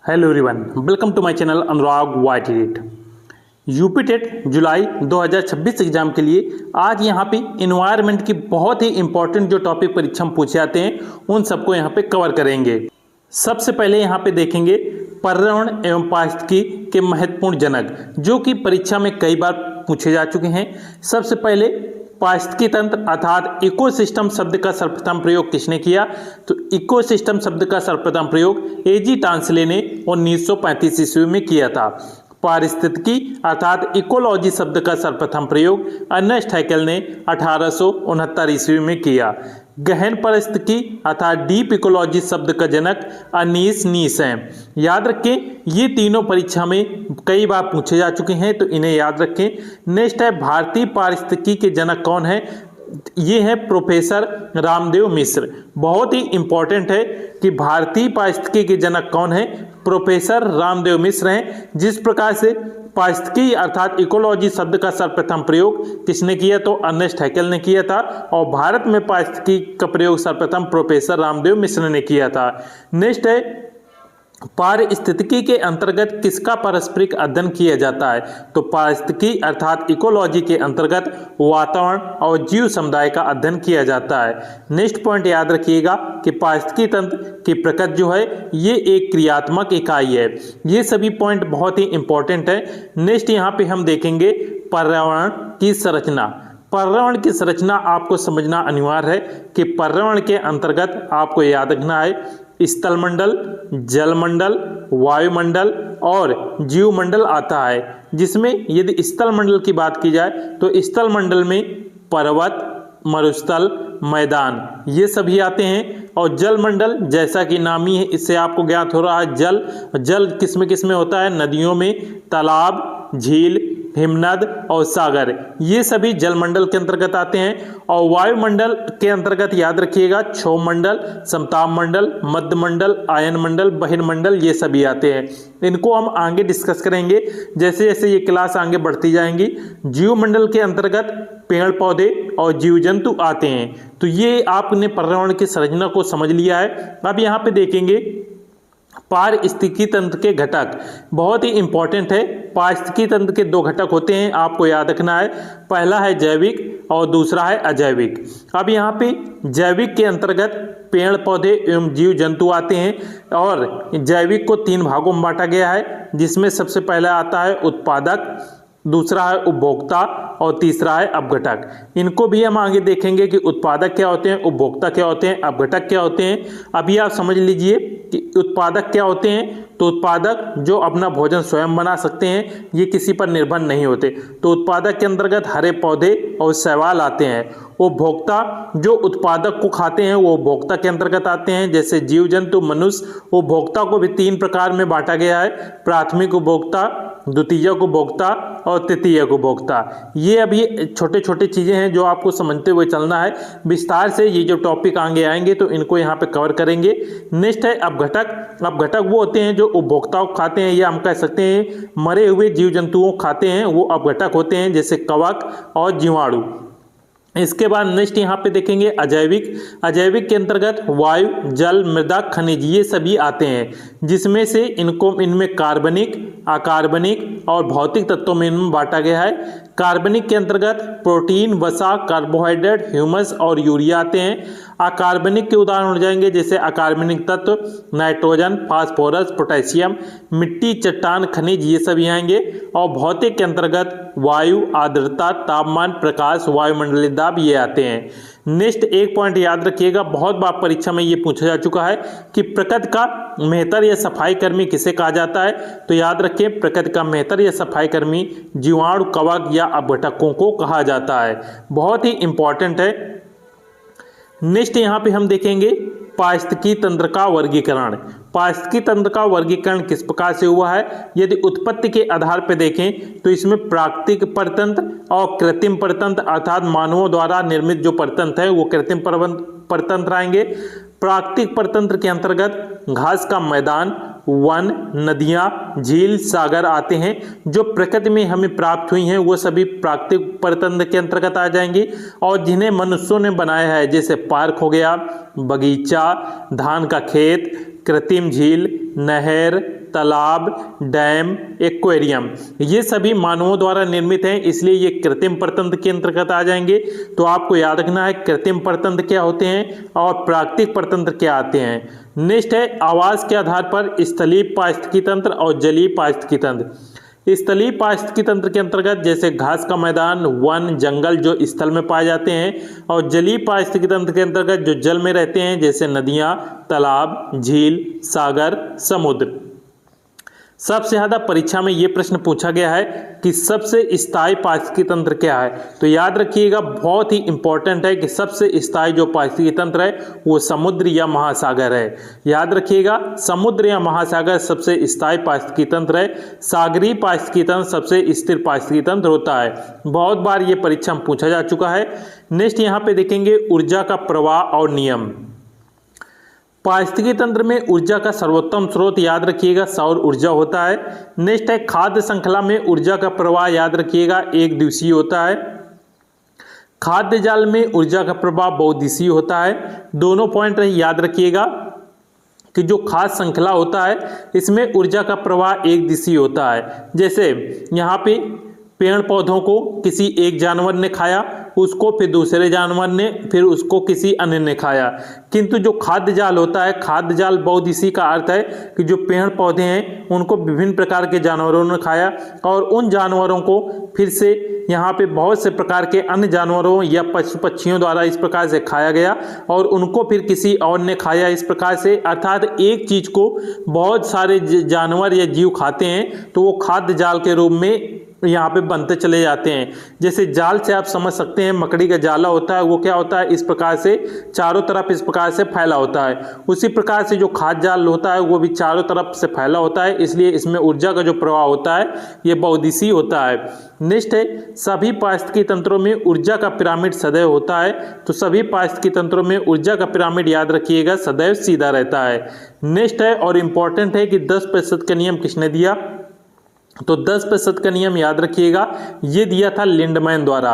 Hello everyone, welcome to my channel Anurag white TET. UP TET जुलाई 2026 exam के लिए आज यहाँ पे इन्वायरमेंट की बहुत ही इंपॉर्टेंट जो टॉपिक परीक्षा में पूछे जाते हैं उन सबको यहाँ पे कवर करेंगे। सबसे पहले यहाँ पे देखेंगे पर्यावरण एवं पारिस्थितिकी के महत्वपूर्ण जनक, जो कि परीक्षा में कई बार पूछे जा चुके हैं। सबसे पहले पारिस्थितिकी तंत्र अर्थात इकोसिस्टम शब्द का सर्वप्रथम प्रयोग किसने किया? तो इकोसिस्टम शब्द का सर्वप्रथम प्रयोग एजी टांसले ने 1935 ईस्वी में किया था। पारिस्थितिकी अर्थात इकोलॉजी शब्द का सर्वप्रथम प्रयोग अर्नेस्ट हैकेल ने 1869 ईस्वी में किया। गहन पारिस्थितिकी अर्थात डीप इकोलॉजी शब्द का जनक अनीस नीस हैं। याद रखें, ये तीनों परीक्षा में कई बार पूछे जा चुके हैं, तो इन्हें याद रखें। नेक्स्ट है भारतीय पारिस्थितिकी के जनक कौन है? ये है प्रोफेसर रामदेव मिश्र। बहुत ही इंपॉर्टेंट है कि भारतीय पारिस्थितिकी के जनक कौन है? प्रोफेसर रामदेव मिश्र हैं। जिस प्रकार से पारिस्थितिकी अर्थात इकोलॉजी शब्द का सर्वप्रथम प्रयोग किसने किया? तो अर्नेस्ट हैकेल ने किया था। और भारत में पारिस्थितिकी का प्रयोग सर्वप्रथम प्रोफेसर रामदेव मिश्र ने किया था। नेक्स्ट है पारिस्थितिकी के अंतर्गत किसका पारस्परिक अध्ययन किया जाता है? तो पारिस्थितिकी अर्थात इकोलॉजी के अंतर्गत वातावरण और जीव समुदाय का अध्ययन किया जाता है। नेक्स्ट पॉइंट याद रखिएगा कि पारिस्थितिकी तंत्र की प्रकृति जो है ये एक क्रियात्मक इकाई है। ये सभी पॉइंट बहुत ही इंपॉर्टेंट है। नेक्स्ट यहाँ पे हम देखेंगे पर्यावरण की संरचना। पर्यावरण की संरचना आपको समझना अनिवार्य है कि पर्यावरण के अंतर्गत आपको याद रखना है स्थलमंडल, जलमंडल, वायुमंडल और जीवमंडल आता है। जिसमें यदि स्थलमंडल की बात की जाए तो स्थलमंडल में पर्वत, मरुस्थल, मैदान ये सभी आते हैं। और जलमंडल जैसा कि नाम ही है इससे आपको ज्ञात हो रहा है जल किसमें किसमें होता है? नदियों में, तालाब, झील, हिमनद और सागर ये सभी जलमंडल के अंतर्गत आते हैं। और वायुमंडल के अंतर्गत याद रखिएगा क्षोभमंडल, समताप मंडल, मध्य मंडल, आयन मंडल, बहिर्मंडल ये सभी आते हैं। इनको हम आगे डिस्कस करेंगे जैसे जैसे ये क्लास आगे बढ़ती जाएंगी। जीवमंडल के अंतर्गत पेड़ पौधे और जीव जंतु आते हैं। तो ये आपने पर्यावरण की संरचना को समझ लिया है। अब यहाँ पे देखेंगे पारिस्थितिकी तंत्र के घटक बहुत ही इंपॉर्टेंट है। पारिस्थितिकी तंत्र के दो घटक होते हैं, आपको याद रखना है। पहला है जैविक और दूसरा है अजैविक। अब यहाँ पे जैविक के अंतर्गत पेड़ पौधे एवं जीव जंतु आते हैं। और जैविक को तीन भागों में बांटा गया है, जिसमें सबसे पहला आता है उत्पादक, दूसरा है उपभोक्ता और तीसरा है अपघटक। इनको भी हम आगे देखेंगे कि उत्पादक क्या होते हैं, उपभोक्ता क्या होते हैं, अपघटक क्या होते हैं। अभी आप समझ लीजिए कि उत्पादक क्या होते हैं। तो उत्पादक जो अपना भोजन स्वयं बना सकते हैं, ये किसी पर निर्भर नहीं होते। तो उत्पादक के अंतर्गत हरे पौधे और शैवाल आते हैं। उपभोक्ता जो उत्पादक को खाते हैं वो उपभोक्ता के अंतर्गत आते हैं, जैसे जीव जंतु, मनुष्य। उपभोक्ता को भी तीन प्रकार में बांटा गया है, प्राथमिक उपभोक्ता, द्वितीयक उपभोक्ता और तृतीयक उपभोक्ता। ये अभी छोटे छोटे चीज़ें हैं जो आपको समझते हुए चलना है। विस्तार से ये जो टॉपिक आगे आएंगे तो इनको यहाँ पे कवर करेंगे। नेक्स्ट है अपघटक। अपघटक वो होते हैं जो उपभोक्ताओं को खाते हैं, या हम कह सकते हैं मरे हुए जीव जंतुओं को खाते हैं, वो अपघटक होते हैं, जैसे कवक और जीवाणु। इसके बाद नेक्स्ट यहाँ पे देखेंगे अजैविक। अजैविक के अंतर्गत वायु, जल, मृदा, खनिज ये सभी आते हैं, जिसमें से इनमें कार्बनिक, अकार्बनिक और भौतिक तत्वों में इनमें बांटा गया है। कार्बनिक के अंतर्गत प्रोटीन, वसा, कार्बोहाइड्रेट, ह्यूमस और यूरिया आते हैं। अकार्बनिक के उदाहरण हो जाएंगे जैसे अकार्बनिक तत्व नाइट्रोजन, फास्फोरस, पोटेशियम, मिट्टी, चट्टान, खनिज ये सभी आएंगे। और भौतिक के अंतर्गत वायु, आर्द्रता, तापमान, प्रकाश, वायुमंडलीय दाब ये आते हैं। नेक्स्ट एक पॉइंट याद रखिएगा, बहुत बार परीक्षा में ये पूछा जा चुका है कि प्रकृति का मेहतर या सफाई कर्मी किसे कहा जाता है? तो याद रखें प्रकृति का मेहतर या सफाई कर्मी जीवाणु, कवक या अपघटकों को कहा जाता है। बहुत ही इंपॉर्टेंट है। नेक्स्ट यहाँ पे हम देखेंगे पारिस्थितिकी तंत्र का वर्गीकरण। पारिस्थितिकी तंत्र का वर्गीकरण किस प्रकार से हुआ है? यदि उत्पत्ति के आधार पर देखें तो इसमें प्राकृतिक परतंत्र और कृत्रिम परतंत्र अर्थात मानवों द्वारा निर्मित जो परतंत्र है वो कृत्रिम परतंत्र आएंगे। प्राकृतिक परतंत्र के अंतर्गत घास का मैदान, वन, नदियाँ, झील, सागर आते हैं। जो प्रकृति में हमें प्राप्त हुई हैं वो सभी प्राकृतिक परतंत्र के अंतर्गत आ जाएंगी। और जिन्हें मनुष्यों ने बनाया है जैसे पार्क हो गया, बगीचा, धान का खेत, कृत्रिम झील, नहर, तालाब, डैम, एक्वेरियम, ये सभी मानवों द्वारा निर्मित हैं, इसलिए ये कृत्रिम परतंत्र के अंतर्गत आ जाएंगे। तो आपको याद रखना है कृत्रिम परतंत्र क्या होते हैं और प्राकृतिक परतंत्र क्या आते हैं। नेक्स्ट है आवास के आधार पर स्थलीय पारिस्थितिकी तंत्र और जलीय पारिस्थितिकी तंत्र। स्थलीय पारिस्थितिकी तंत्र के अंतर्गत जैसे घास का मैदान, वन, जंगल जो स्थल में पाए जाते हैं, और जलीय पारिस्थितिकी तंत्र के अंतर्गत जो जल में रहते हैं जैसे नदियां, तालाब, झील, सागर, समुद्र। सबसे ज़्यादा परीक्षा में ये प्रश्न पूछा गया है कि सबसे स्थायी पारिस्थितिकी तंत्र क्या है। तो याद रखिएगा बहुत ही इंपॉर्टेंट है कि सबसे स्थायी जो पारिस्थितिकी तंत्र है वो समुद्र या महासागर है। याद रखिएगा समुद्र या महासागर सबसे स्थायी पारिस्थितिकी तंत्र है। सागरीय पारिस्थितिकी तंत्र सबसे स्थिर पारिस्थितिकी तंत्र होता है। बहुत बार ये परीक्षा में पूछा जा चुका है। नेक्स्ट यहाँ पे देखेंगे ऊर्जा का प्रवाह और नियम। पारिस्थितिकी तंत्र में ऊर्जा का सर्वोत्तम स्रोत याद रखिएगा सौर ऊर्जा होता है। नेक्स्ट है खाद्य श्रृंखला में ऊर्जा का प्रवाह याद रखिएगा एक दिवसीय होता है। खाद्य जाल में ऊर्जा का प्रवाह बहुदिशीय होता है। दोनों पॉइंट याद रखिएगा कि जो खाद्य श्रृंखला होता है इसमें ऊर्जा का प्रवाह एक दिशीय होता है। जैसे यहाँ पे पेड़ पौधों को किसी एक जानवर ने खाया, उसको फिर दूसरे जानवर ने, फिर उसको किसी अन्य ने खाया। किंतु जो खाद्य जाल होता है, खाद्य जाल बहुदिशीय का अर्थ है कि जो पेड़ पौधे हैं उनको विभिन्न प्रकार के जानवरों ने खाया और उन जानवरों को फिर से यहाँ पे बहुत से प्रकार के अन्य जानवरों या पशु पक्षियों द्वारा इस प्रकार से खाया गया और उनको फिर किसी और ने खाया इस प्रकार से। अर्थात एक चीज को बहुत सारे जानवर या जीव खाते हैं तो वो खाद्य जाल के रूप में यहाँ पे बनते चले जाते हैं। जैसे जाल से आप समझ सकते हैं मकड़ी का जाला होता है, वो क्या होता है इस प्रकार से चारों तरफ इस प्रकार से फैला होता है। उसी प्रकार से जो खाद्य जाल होता है वो भी चारों तरफ से फैला होता है, इसलिए इसमें ऊर्जा का जो प्रवाह होता है ये बहुदिशीय होता है। नेक्स्ट है सभी पारिस्थितिकी तंत्रों में ऊर्जा का पिरामिड सदैव होता है। तो सभी पारिस्थितिकी तंत्रों में ऊर्जा का पिरामिड याद रखिएगा सदैव सीधा रहता है। नेक्स्ट है और इम्पॉर्टेंट है कि 10% का नियम किसने दिया। तो 10% का नियम याद रखिएगा ये दिया था लिंडमैन द्वारा।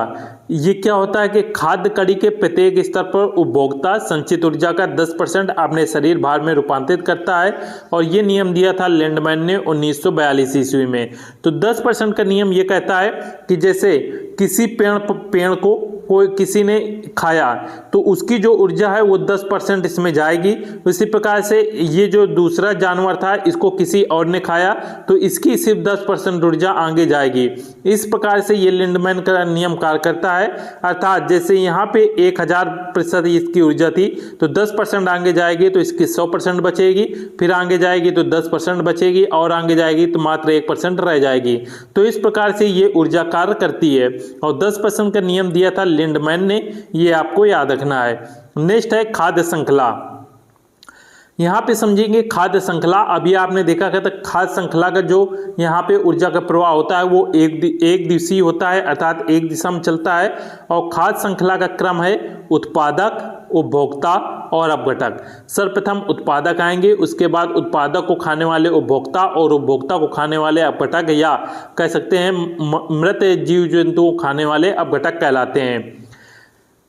ये क्या होता है कि खाद्य कड़ी के प्रत्येक स्तर पर उपभोक्ता संचित ऊर्जा का 10% अपने शरीर भार में रूपांतरित करता है और ये नियम दिया था लिंडमैन ने 1942 ईस्वी में। तो 10% का नियम ये कहता है कि जैसे किसी पेड़ को कोई किसी ने खाया तो उसकी जो ऊर्जा है वो 10% इसमें जाएगी। उसी प्रकार से ये जो दूसरा जानवर था इसको किसी और ने खाया तो इसकी सिर्फ 10% ऊर्जा आगे जाएगी। इस प्रकार से ये लिंडमैन का नियम कार्य करता है। अर्थात जैसे यहाँ पे 1000% इसकी ऊर्जा थी तो 10% आगे जाएगी तो इसकी 100% बचेगी, फिर आगे जाएगी तो 10% बचेगी और आगे जाएगी तो मात्र 1% रह जाएगी। तो इस प्रकार से ये ऊर्जा कार्य करती है और 10% का नियम दिया था लिंडमैन ने, ये आपको याद रखना है। नेक्स्ट है खाद्य श्रृंखला। यहाँ पे समझेंगे खाद्य श्रृंखला। अभी आपने देखा था खाद्य श्रृंखला का जो यहाँ पे ऊर्जा का प्रवाह होता है वो एक दिवसीय होता है, अर्थात एक दिशा में चलता है। और खाद्य श्रृंखला का क्रम है उत्पादक, उपभोक्ता और अपघटक। सर्वप्रथम उत्पादक आएंगे, उसके बाद उत्पादक को खाने वाले उपभोक्ता और उपभोक्ता को खाने वाले अपघटक, या कह सकते हैं मृत जीव जंतुओं को खाने वाले अपघटक कहलाते हैं।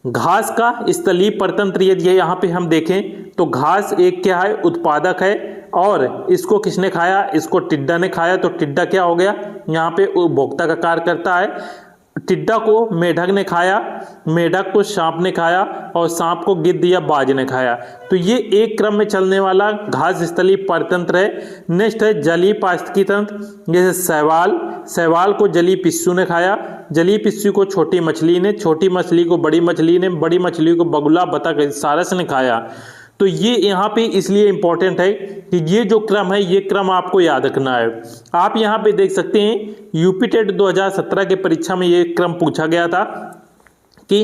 घास का स्थलीय परतंत्र यदि यहाँ पे हम देखें तो घास एक क्या है उत्पादक है और इसको किसने खाया, इसको टिड्डा ने खाया। तो टिड्डा क्या हो गया यहाँ पे उपभोक्ता का कार्य करता है। टिड्डा को मेढक ने खाया, मेढक को सांप ने खाया और सांप को गिद्ध या बाज ने खाया। तो ये एक क्रम में चलने वाला घास स्थलीय परतंत्र है। नेक्स्ट है जलीय पारिस्थितिकी तंत्र। जैसे शैवाल को जलीय पिस्सू ने खाया, जलीय पिस्सू को छोटी मछली ने, छोटी मछली को बड़ी मछली ने, बड़ी मछली को बगुला, बतख, सारस ने खाया। तो ये यहाँ पे इसलिए इम्पोर्टेंट है कि ये जो क्रम है ये क्रम आपको याद रखना है। आप यहाँ पे देख सकते हैं यूपी टेट 2017 के परीक्षा में ये क्रम पूछा गया था कि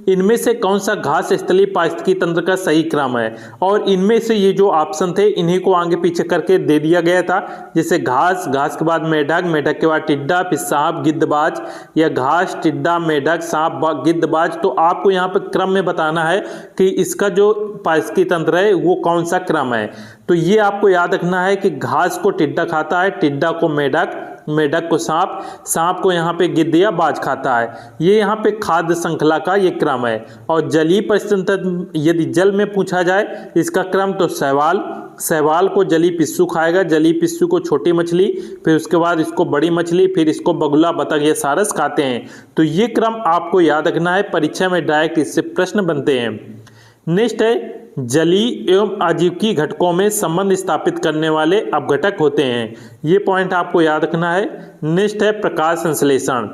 इनमें से कौन सा घास स्थलीय पारिस्थितिकी तंत्र का सही क्रम है, और इनमें से ये जो ऑप्शन थे इन्हीं को आगे पीछे करके दे दिया गया था। जैसे घास के बाद मेढक, मेढक के बाद टिड्डा, फिर सांप, गिद्धबाज, या घास, टिड्डा, मेढक, सांप, गिद्धबाज। तो आपको यहाँ पे क्रम में बताना है कि इसका जो पारिस्थितिकी तंत्र है वो कौन सा क्रम है। तो ये आपको याद रखना है कि घास को टिड्डा खाता है, टिड्डा को मेढक, मेढक को सांप, सांप को यहाँ पे गिद्ध या बाज खाता है। ये यहाँ पे खाद्य श्रृंखला का ये क्रम है। और जलीय परितंत्र यदि जल में पूछा जाए इसका क्रम, तो शैवाल, शैवाल को जलीय पिस्सू खाएगा, जलीय पिस्सू को छोटी मछली, फिर उसके बाद इसको बड़ी मछली, फिर इसको बगुला, बतख या सारस खाते हैं। तो ये क्रम आपको याद रखना है, परीक्षा में डायरेक्ट इससे प्रश्न बनते हैं। नेक्स्ट है जलीय एवं आजीविकी घटकों में संबंध स्थापित करने वाले अपघटक होते हैं। ये पॉइंट आपको याद रखना है। नेक्स्ट है प्रकाश संश्लेषण।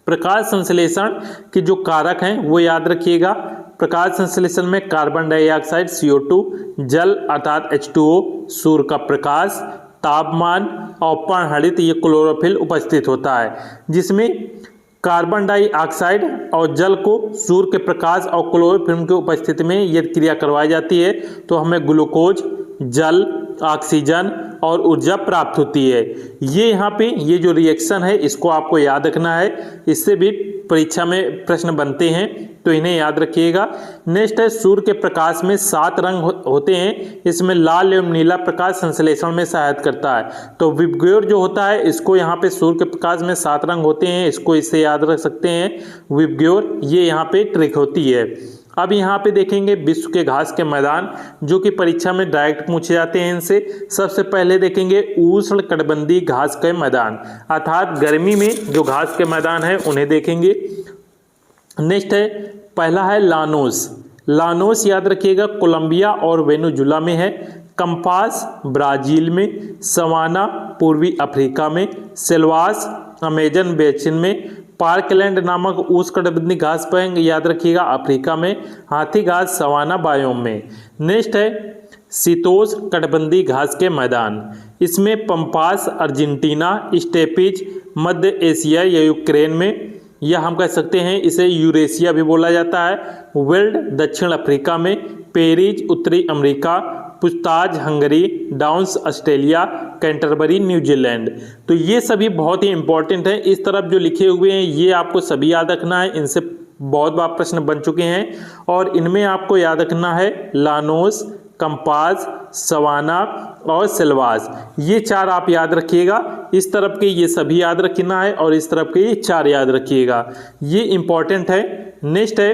प्रकाश संश्लेषण के जो कारक हैं वो याद रखिएगा। प्रकाश संश्लेषण में कार्बन डाइऑक्साइड CO2, जल अर्थात H2O, सूर्य का प्रकाश, तापमान और पर्णहरित ये क्लोरोफिल उपस्थित होता है, जिसमें कार्बन डाइऑक्साइड और जल को सूर्य के प्रकाश और क्लोरोफिल की उपस्थिति में यदि क्रिया करवाई जाती है तो हमें ग्लूकोज, जल, ऑक्सीजन और ऊर्जा प्राप्त होती है। ये यहाँ पे ये जो रिएक्शन है इसको आपको याद रखना है, इससे भी परीक्षा में प्रश्न बनते हैं, तो इन्हें याद रखिएगा। नेक्स्ट है सूर्य के प्रकाश में 7 रंग होते हैं, इसमें लाल एवं नीला प्रकाश संश्लेषण में सहायता करता है। तो विबग्योर जो होता है इसको यहाँ पे सूर्य के प्रकाश में 7 रंग होते हैं, इसको इससे याद रख सकते हैं विबग्योर, ये यहाँ पे ट्रिक होती है। अब यहाँ पे देखेंगे विश्व के घास के मैदान जो कि परीक्षा में डायरेक्ट पूछे जाते हैं इनसे। सबसे पहले देखेंगे उष्णकटिबंधीय घास के मैदान, अर्थात गर्मी में जो घास के मैदान है उन्हें देखेंगे। नेक्स्ट है पहला है लानोस। लानोस याद रखिएगा कोलंबिया और वेनेजुला में है, कंपास ब्राजील में, सवाना पूर्वी अफ्रीका में, सेल्वास अमेजन बेसिन में, पार्कलैंड नामक उष्णकटिबंधीय घास पर याद रखिएगा अफ्रीका में, हाथी घास सवाना बायोम में। नेक्स्ट है शीतोष्ण कटिबंधीय घास के मैदान, इसमें पंपास अर्जेंटीना, स्टेपीज मध्य एशिया या यूक्रेन में, या हम कह सकते हैं इसे यूरेशिया भी बोला जाता है, वेल्ड दक्षिण अफ्रीका में, पेरिज उत्तरी अमेरिका, पुछताछ Hungary, downs Australia, Canterbury New Zealand. तो ये सभी बहुत ही इंपॉर्टेंट है। इस तरफ जो लिखे हुए हैं ये आपको सभी याद रखना है, इनसे बहुत बार प्रश्न बन चुके हैं। और इनमें आपको याद रखना है लानोस, कंपास, सवाना और सेल्वास, ये 4 आप याद रखिएगा। इस तरफ के ये सभी याद रखना है और इस तरफ के ये 4 याद रखिएगा, ये इंपॉर्टेंट है। नेक्स्ट है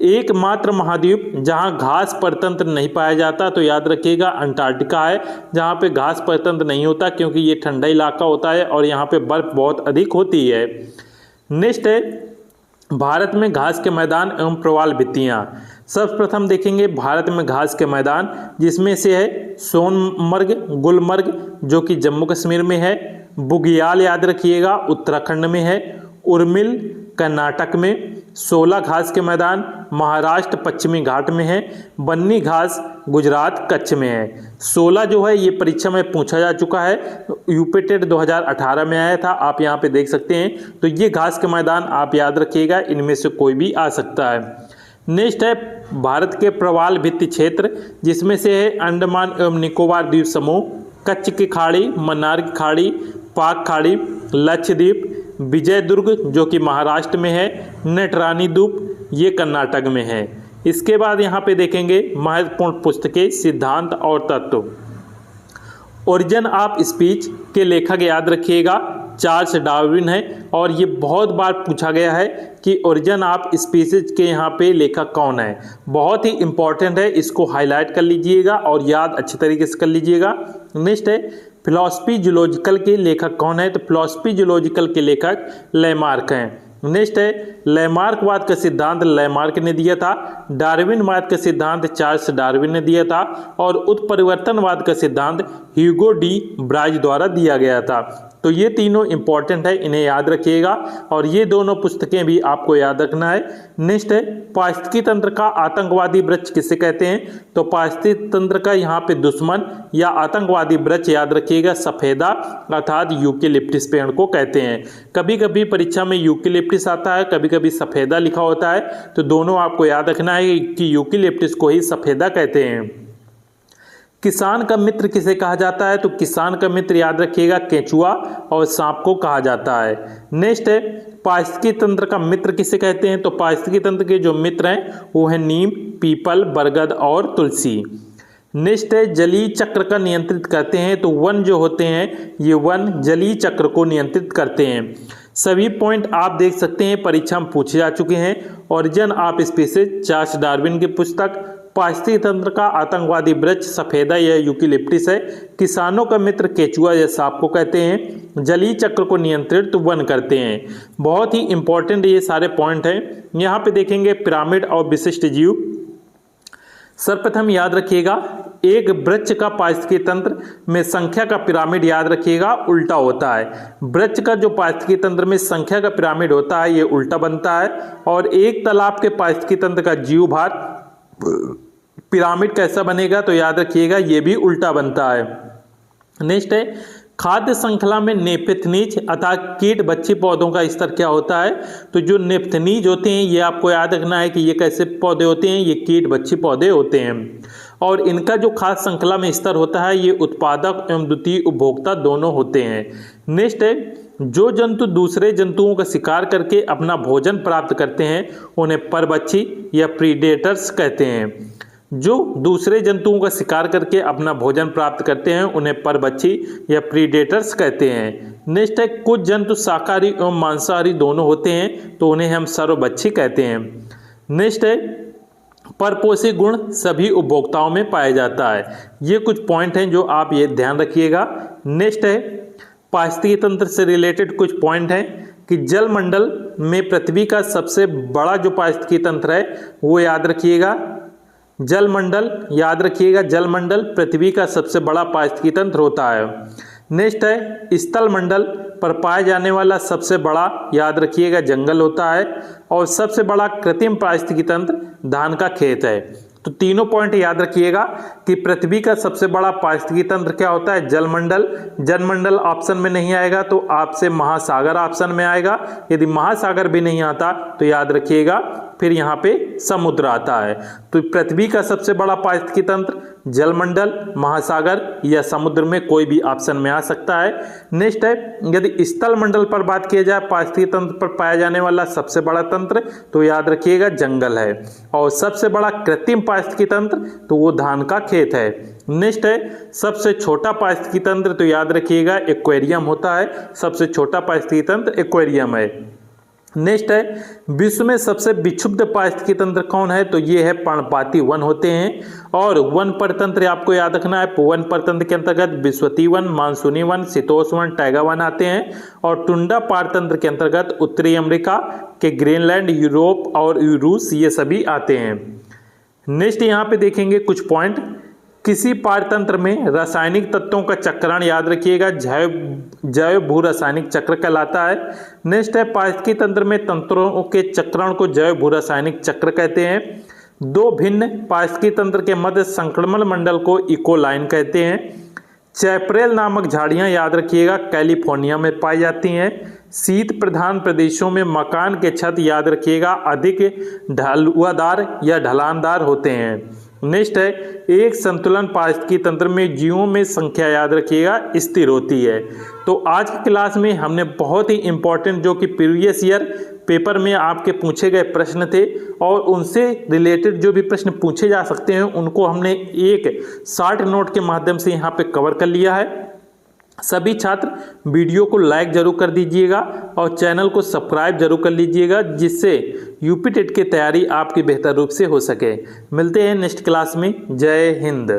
एकमात्र महाद्वीप जहां घास परतंत्र नहीं पाया जाता, तो याद रखिएगा अंटार्कटिका है, जहां पे घास परतंत्र नहीं होता क्योंकि ये ठंडा इलाका होता है और यहाँ पे बर्फ बहुत अधिक होती है। नेक्स्ट है भारत में घास के मैदान एवं प्रवाल भित्तियाँ। सर्वप्रथम देखेंगे भारत में घास के मैदान, जिसमें से है सोनमर्ग, गुलमर्ग जो कि जम्मू कश्मीर में है, बुग्याल याद रखिएगा उत्तराखंड में है, उर्मिल कर्नाटक में, 16 घास के मैदान महाराष्ट्र पश्चिमी घाट में है, बन्नी घास गुजरात कच्छ में है। 16 जो है ये परीक्षा में पूछा जा चुका है, यूपीटेट 2018 में आया था, आप यहाँ पे देख सकते हैं। तो ये घास के मैदान आप याद रखिएगा, इनमें से कोई भी आ सकता है। नेक्स्ट है भारत के प्रवाल भित्ति क्षेत्र, जिसमें से है अंडमान एवं निकोबार द्वीप समूह, कच्छ की खाड़ी, मन्नार की खाड़ी, पाक खाड़ी, लक्षद्वीप, विजय दुर्ग जो कि महाराष्ट्र में है, नटरानी द्वीप ये कर्नाटक में है। इसके बाद यहाँ पे देखेंगे महत्वपूर्ण पुस्तकें, सिद्धांत और तत्व। ओरिजिन ऑफ स्पीच के लेखक याद रखिएगा चार्ल्स डार्विन है, और ये बहुत बार पूछा गया है कि ओरिजिन ऑफ स्पीसीज के यहाँ पे लेखक कौन है। बहुत ही इंपॉर्टेंट है, इसको हाईलाइट कर लीजिएगा और याद अच्छे तरीके से कर लीजिएगा। नेक्स्ट है फिलॉसफी जूलॉजिकल के लेखक कौन है, तो फिलॉसफी जूलॉजिकल के लेखक लैमार्क हैं। नेक्स्ट है लैमार्कवाद का सिद्धांत लैमार्क ने दिया था, डार्विनवाद का सिद्धांत चार्ल्स डार्विन ने दिया था, और उत्परिवर्तनवाद का सिद्धांत ह्यूगो डी ब्राइज द्वारा दिया गया था। तो ये तीनों इंपॉर्टेंट है, इन्हें याद रखिएगा, और ये दोनों पुस्तकें भी आपको याद रखना है। नेक्स्ट है पारिस्थितिकी तंत्र का आतंकवादी वृक्ष किसे कहते हैं, तो पारिस्थितिकी तंत्र का यहाँ पे दुश्मन या आतंकवादी वृक्ष याद रखिएगा सफेदा अर्थात यूकेलिप्टिस पेड़ को कहते हैं। कभी कभी परीक्षा में यूकेलिप्टिस आता है, कभी कभी सफेदा लिखा होता है, तो दोनों आपको याद रखना है कि यूकेलिप्टिस को ही सफेदा कहते हैं। किसान का मित्र किसे कहा जाता है, तो किसान का मित्र याद रखिएगा केंचुआ और सांप को कहा जाता है। नेक्स्ट है पारिस्थितिकी तंत्र का मित्र किसे कहते हैं, तो पारिस्थितिकी तंत्र के जो मित्र हैं वो है नीम, पीपल, बरगद और तुलसी। नेक्स्ट है जलीय चक्र का नियंत्रित करते हैं, तो वन जो होते हैं ये वन जलीय चक्र को नियंत्रित करते हैं। सभी पॉइंट आप देख सकते हैं परीक्षा में पूछे जा चुके हैं। Origin of species Charles Darwin की पुस्तक, पारिस्थितिकी तंत्र का आतंकवादी वृक्ष सफेदा या यूकेलिप्टिस है, किसानों का मित्र केचुआ या सांप को कहते हैं, जलीय चक्र को नियंत्रित वन करते हैं। बहुत ही इंपॉर्टेंट ये सारे पॉइंट हैं। यहाँ पे देखेंगे पिरामिड और विशिष्ट जीव। सर्वप्रथम याद रखिएगा एक वृक्ष का पारिस्थितिकी तंत्र में संख्या का पिरामिड याद रखिएगा उल्टा होता है। वृक्ष का जो पारिस्थितिकी तंत्र में संख्या का पिरामिड होता है ये उल्टा बनता है, और एक तालाब के पारिस्थितिकी तंत्र का जीवभार पिरामिड कैसा बनेगा तो याद रखिएगा ये भी उल्टा बनता है। नेक्स्ट है खाद्य श्रृंखला में नेपथनीज अर्थात कीट बच्ची पौधों का स्तर क्या होता है, तो जो नेपथनीज होते हैं ये आपको याद रखना है कि ये कैसे पौधे होते हैं, ये कीट बच्ची पौधे होते हैं, और इनका जो खाद्य श्रृंखला में स्तर होता है ये उत्पादक एवं द्वितीय उपभोक्ता दोनों होते हैं। नेक्स्ट है जो जंतु दूसरे जंतुओं का शिकार करके अपना भोजन प्राप्त करते हैं उन्हें परभक्षी या प्रीडेटर्स कहते हैं। जो दूसरे जंतुओं का शिकार करके अपना भोजन प्राप्त करते हैं उन्हें परभक्षी या प्रीडेटर्स कहते हैं। नेक्स्ट है कुछ जंतु शाकाहारी एवं मांसाहारी दोनों होते हैं तो उन्हें हम सर्वभक्षी कहते हैं। नेक्स्ट है परपोषी गुण सभी उपभोक्ताओं में पाया जाता है। ये कुछ पॉइंट हैं जो आप ये ध्यान रखिएगा। नेक्स्ट है पारिस्थितिकी तंत्र से रिलेटेड कुछ पॉइंट हैं कि जलमंडल में पृथ्वी का सबसे बड़ा जो पारिस्थितिकी तंत्र है वो याद रखिएगा। जलमंडल याद रखिएगा, जलमंडल पृथ्वी का सबसे बड़ा पारिस्थितिकी तंत्र होता है। नेक्स्ट है स्थल मंडल पर पाया जाने वाला सबसे बड़ा याद रखिएगा जंगल होता है, और सबसे बड़ा कृत्रिम पारिस्थितिकी तंत्र धान का खेत है। तो तीनों पॉइंट याद रखिएगा कि पृथ्वी का सबसे बड़ा पारिस्थितिकी तंत्र क्या होता है, जलमंडल। जलमंडल ऑप्शन में नहीं आएगा तो आपसे महासागर ऑप्शन में आएगा। यदि महासागर भी नहीं आता तो याद रखिएगा फिर यहाँ पे समुद्र आता है। तो पृथ्वी का सबसे बड़ा पारिस्थितिकी तंत्र जलमंडल, महासागर या समुद्र में कोई भी ऑप्शन में आ सकता है। नेक्स्ट है यदि स्थल मंडल पर बात किया जाए पारिस्थितिकी तंत्र पर पाया जाने वाला सबसे बड़ा तंत्र तो याद रखिएगा जंगल है, और सबसे बड़ा कृत्रिम पारिस्थितिकी तंत्र तो वो धान का खेत है। नेक्स्ट है सबसे छोटा पारिस्थितिकी तंत्र तो याद रखिएगा एक्वेरियम होता है, सबसे छोटा पारिस्थितिकी तंत्र एक्वेरियम है। नेक्स्ट है विश्व में सबसे विक्षुब्ध पारिस्थितिकी तंत्र कौन है, तो ये है पर्णपाती वन होते हैं। और वन परतंत्र आपको याद रखना है, वन परतंत्र के अंतर्गत विश्वती वन, मानसूनी वन, शीतोष्ण वन, टैगा वन आते हैं, और टुंडा पारतंत्र के अंतर्गत उत्तरी अमेरिका के ग्रीनलैंड, यूरोप और रूस ये सभी आते हैं। नेक्स्ट यहाँ पे देखेंगे कुछ पॉइंट। किसी पारतंत्र में रासायनिक तत्वों का चक्रण याद रखिएगा जैव भू रासायनिक चक्र कहलाता है। नेक्स्ट है पारिस्थितिकी तंत्र में तंत्रों के चक्रण को जैव भू रासायनिक चक्र कहते हैं। दो भिन्न पारिस्थितिकी तंत्र के मध्य संक्रमण मंडल को इकोलाइन कहते हैं। चैपरेल नामक झाड़ियां याद रखिएगा कैलिफोर्निया में पाई जाती हैं। शीत प्रधान प्रदेशों में मकान के छत याद रखिएगा अधिक ढलुआदार या ढलानदार होते हैं। नेक्स्ट है एक संतुलन पारिस्थितिकी तंत्र में जीवों में संख्या याद रखिएगा स्थिर होती है। तो आज की क्लास में हमने बहुत ही इंपॉर्टेंट जो कि प्रीवियस ईयर पेपर में आपके पूछे गए प्रश्न थे और उनसे रिलेटेड जो भी प्रश्न पूछे जा सकते हैं उनको हमने एक शॉर्ट नोट के माध्यम से यहाँ पे कवर कर लिया है। सभी छात्र वीडियो को लाइक जरूर कर दीजिएगा और चैनल को सब्सक्राइब जरूर कर लीजिएगा, जिससे यूपी टेट की तैयारी आपकी बेहतर रूप से हो सके। मिलते हैं नेक्स्ट क्लास में। जय हिंद।